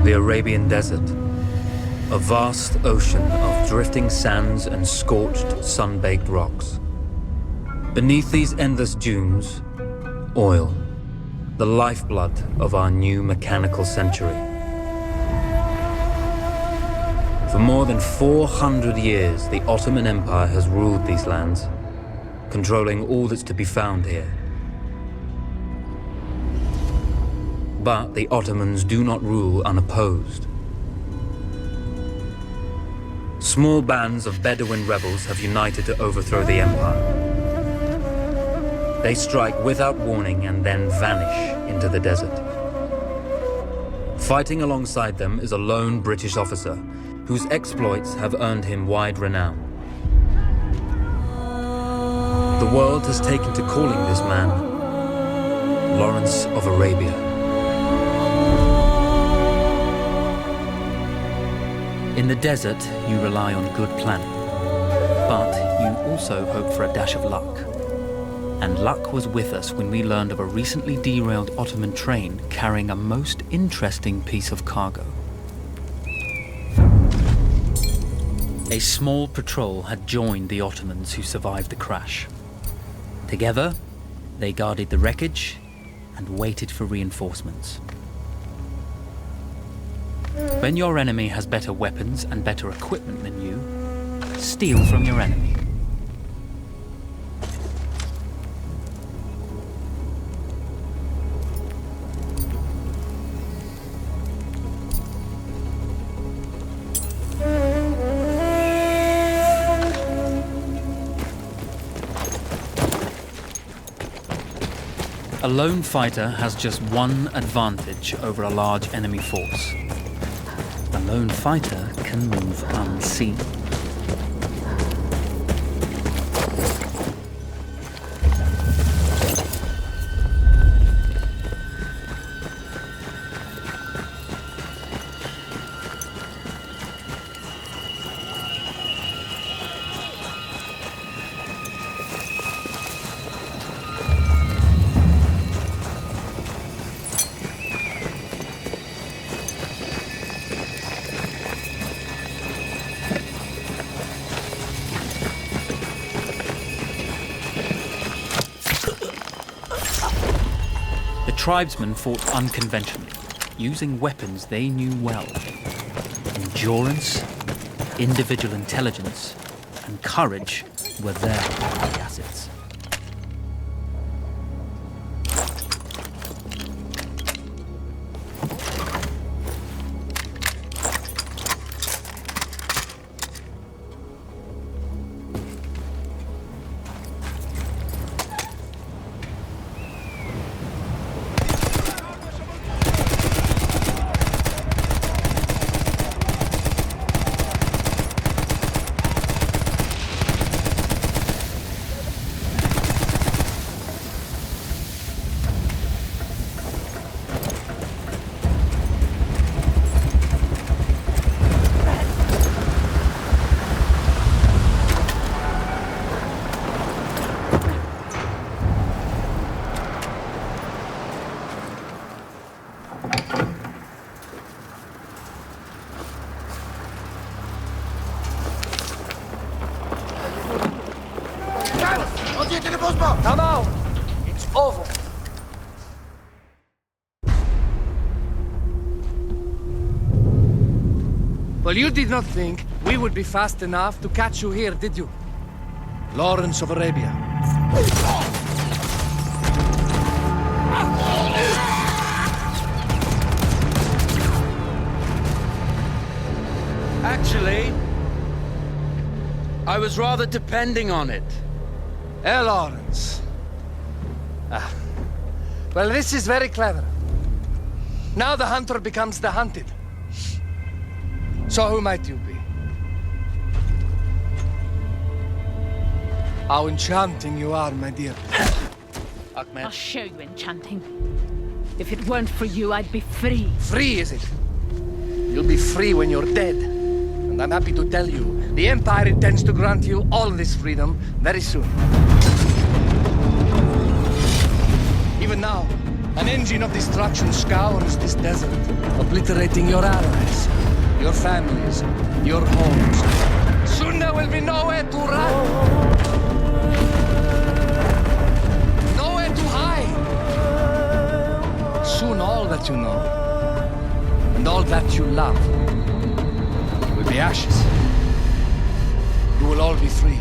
The Arabian Desert. A vast ocean of drifting sands and scorched, sun-baked rocks. Beneath these endless dunes, oil, the lifeblood of our new mechanical century. For more than 400 years, the Ottoman Empire has ruled these lands, controlling all that's to be found here. But the Ottomans do not rule unopposed. Small bands of Bedouin rebels have united to overthrow the empire. They strike without warning and then vanish into the desert. Fighting alongside them is a lone British officer whose exploits have earned him wide renown. The world has taken to calling this man Lawrence of Arabia. In the desert, you rely on good planning, but you also hope for a dash of luck. And luck was with us when we learned of a recently derailed Ottoman train carrying a most interesting piece of cargo. A small patrol had joined the Ottomans who survived the crash. Together, they guarded the wreckage and waited for reinforcements. When your enemy has better weapons and better equipment than you, steal from your enemy. A lone fighter has just one advantage over a large enemy force. A lone fighter can move unseen. The tribesmen fought unconventionally, using weapons they knew well. Endurance, individual intelligence, and courage were their assets. Come out! It's over. Well, you did not think we would be fast enough to catch you here, did you? Lawrence of Arabia. Actually, I was rather depending on it. Lawrence. Well, this is very clever. Now the hunter becomes the hunted. So who might you be? How enchanting you are, my dear. Ahmed. I'll show you enchanting. If it weren't for you, I'd be free. Free, is it? You'll be free when you're dead. And I'm happy to tell you, the Empire intends to grant you all this freedom very soon. Even now, An engine of destruction scours this desert, obliterating your allies, your families, your homes. Soon there will be nowhere to run. Nowhere to hide. Soon all that you know, and all that you love, will be ashes. You will all be free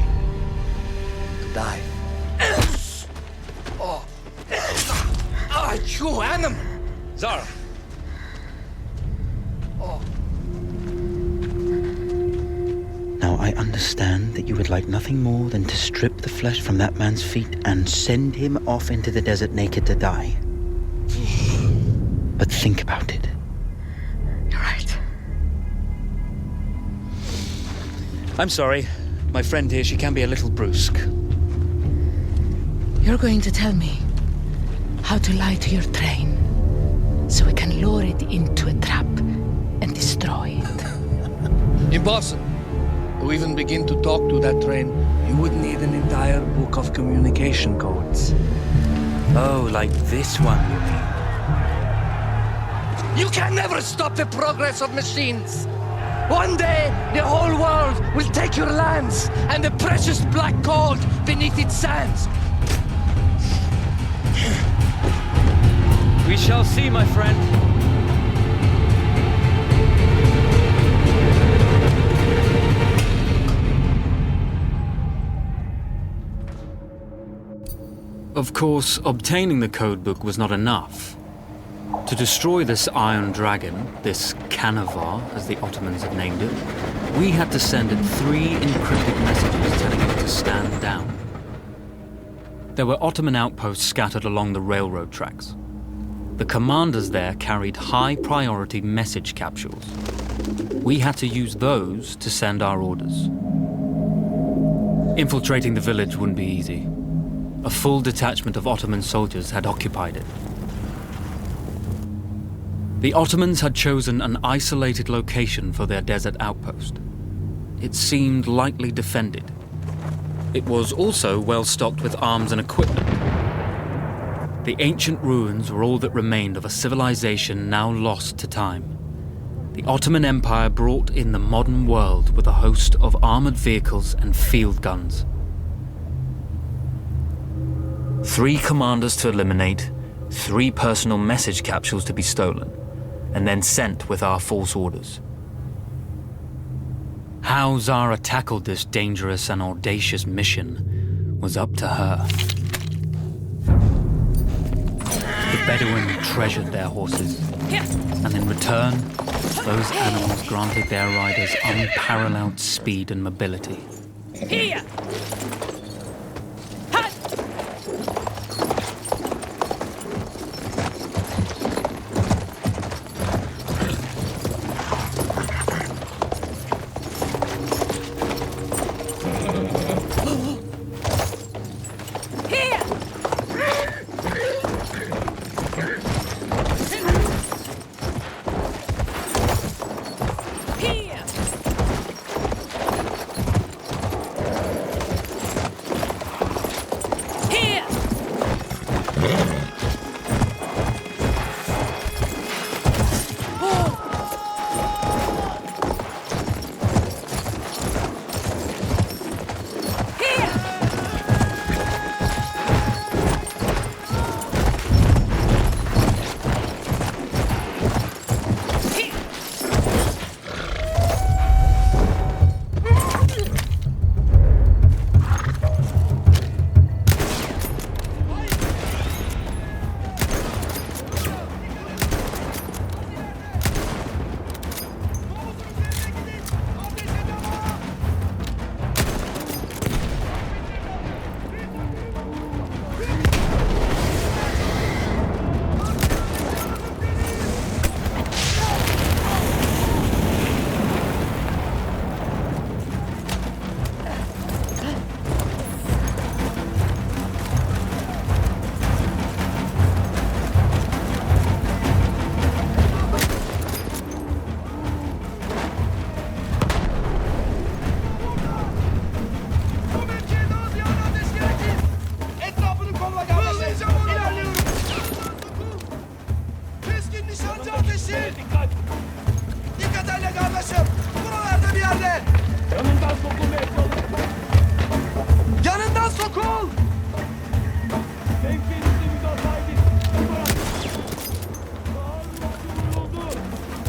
to die. Oh, you animal! Zara! Now I understand that you would like nothing more than to strip the flesh from that man's feet and send him off into the desert naked to die. But think about it. You're right. I'm sorry. My friend here, she can be a little brusque. You're going to tell me how to lie to your train so we can lure it into a trap and destroy it. Impossible. To even begin to talk to that train, you would need an entire book of communication codes. Oh, like this one, you mean? You can never stop the progress of machines. One day, the whole world will take your lands and the precious black gold beneath its sands. We shall see, my friend. Of course, obtaining the codebook was not enough. To destroy this Iron Dragon, this Canavar, as the Ottomans had named it, we had to send it 3 encrypted messages telling it to stand down. There were Ottoman outposts scattered along the railroad tracks. The commanders there carried high-priority message capsules. We had to use those to send our orders. Infiltrating the village wouldn't be easy. A full detachment of Ottoman soldiers had occupied it. The Ottomans had chosen an isolated location for their desert outpost. It seemed lightly defended. It was also well stocked with arms and equipment. The ancient ruins were all that remained of a civilization now lost to time. The Ottoman Empire brought in the modern world with a host of armored vehicles and field guns. 3 commanders to eliminate, 3 personal message capsules to be stolen, and then sent with our false orders. How Zara tackled this dangerous and audacious mission was up to her. The Bedouin treasured their horses, and in return, those animals granted their riders unparalleled speed and mobility. Here! Yetişin! Dikkat edin kardeşim! Buralarda bir yerde! Yanından sokulmaya çalış! Yanından sokul! Mevkiinizde müdafaa edin!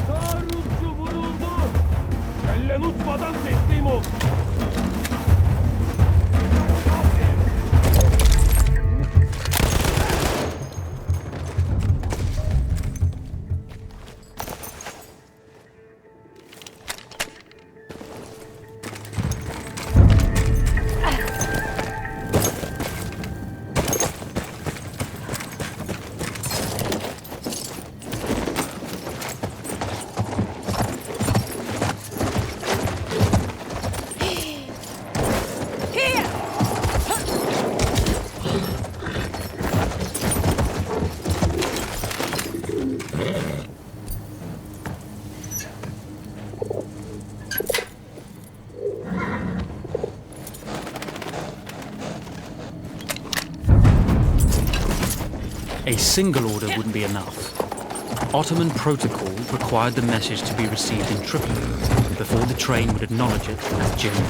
Taarruzcu vuruldu! Kellen uçmadan teslim ol! A single order wouldn't be enough. Ottoman protocol required the message to be received in Tripoli before the train would acknowledge it as genuine.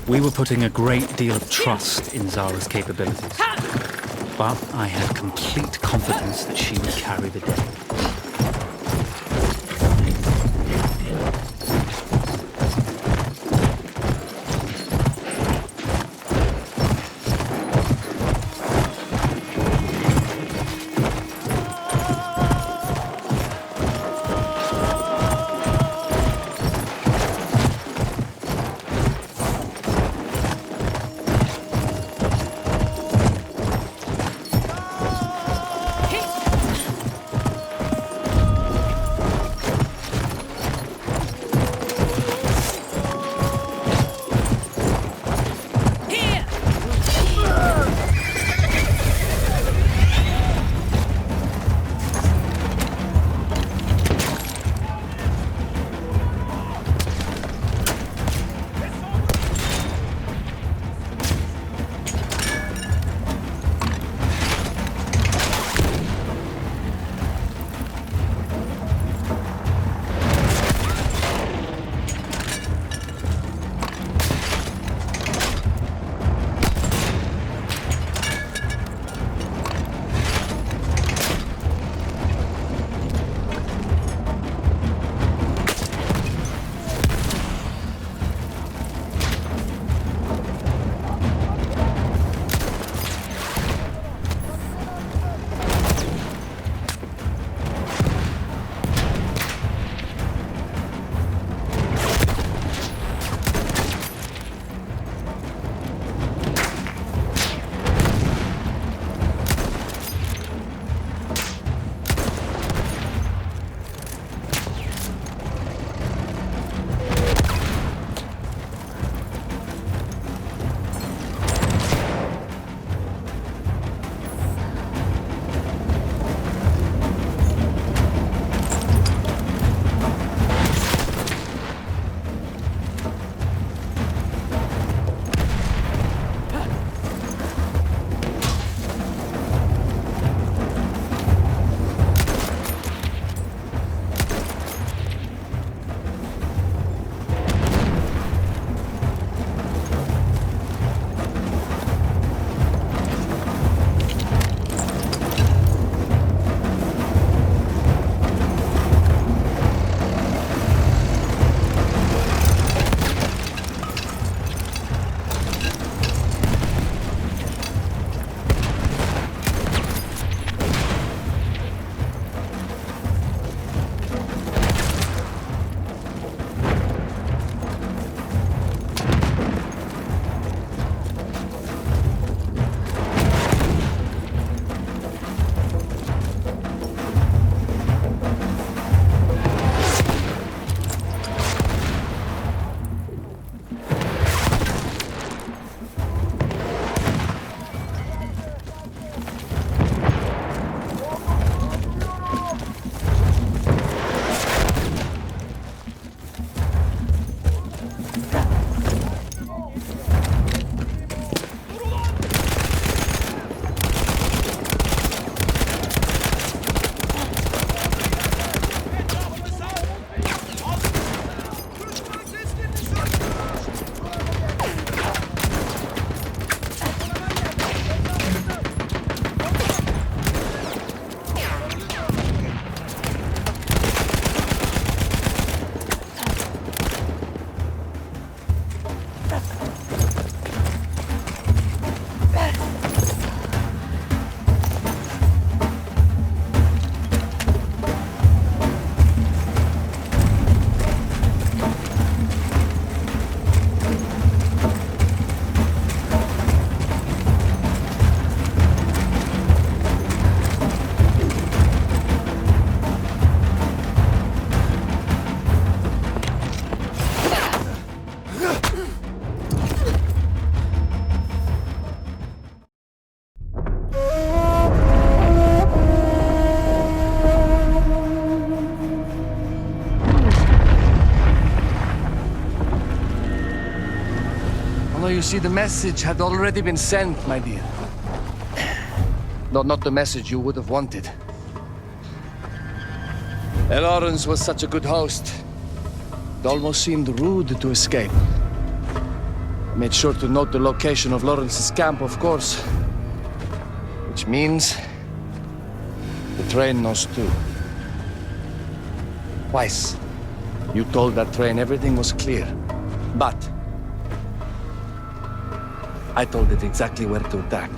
We were putting a great deal of trust in Zara's capabilities, but I had complete confidence that she would carry the day. you see, the message had already been sent, my dear. Though not the message you would have wanted. Lawrence was such a good host. It almost seemed rude to escape. I made sure to note the location of Lawrence's camp, of course. Which means the train knows too. Twice, you told that train everything was clear. But I told it exactly where to attack.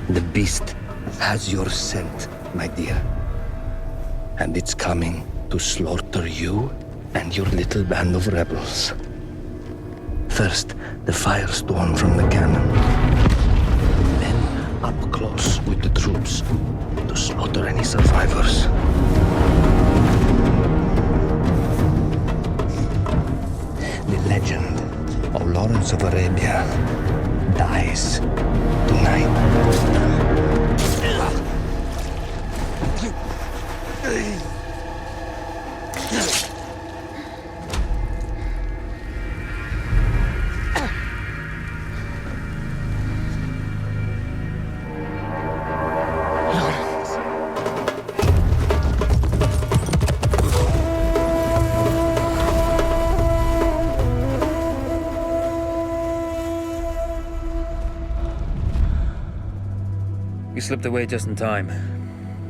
The beast has your scent, my dear. And it's coming to slaughter you and your little band of rebels. First, the firestorm from the cannon. Then, up close with the troops to slaughter any survivors. The legend of Lawrence of Arabia dies tonight. You slipped away just in time.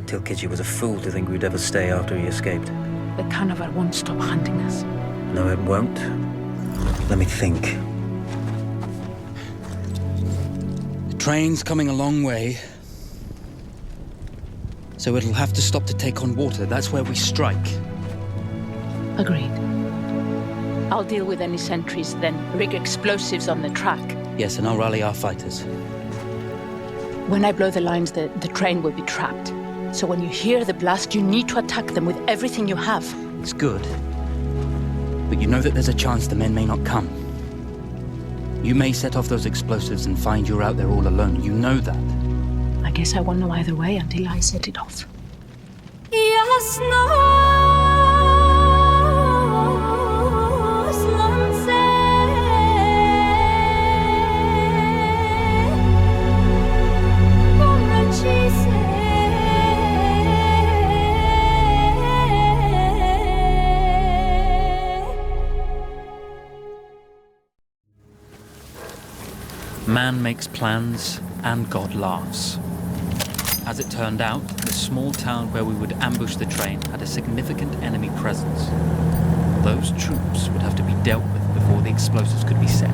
Tilkiji was a fool to think we'd ever stay after he escaped. The Canavar won't stop hunting us. No, it won't. Let me think. The train's coming a long way. So it'll have to stop to take on water. That's where we strike. Agreed. I'll deal with any sentries, then rig explosives on the track. Yes, and I'll rally our fighters. When I blow the lines, the train will be trapped. So when you hear the blast, you need to attack them with everything you have. It's good. But you know that there's a chance the men may not come. You may set off those explosives and find you're out there all alone. You know that. I guess I won't know either way until I set it off. Man makes plans, and God laughs. As it turned out, the small town where we would ambush the train had a significant enemy presence. Those troops would have to be dealt with before the explosives could be set.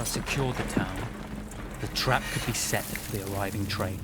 Mara secured the town, the trap could be set for the arriving train.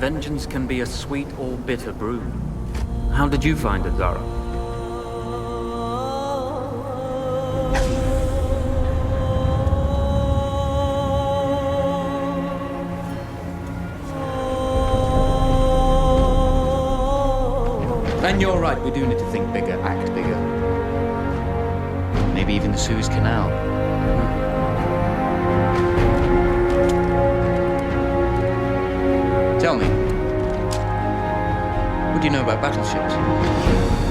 vengeance can be a sweet or bitter brew. How did you find it, Zara? And you're right, we do need to think bigger, act bigger. Maybe even the Suez Canal. Tell me, what do you know about battleships?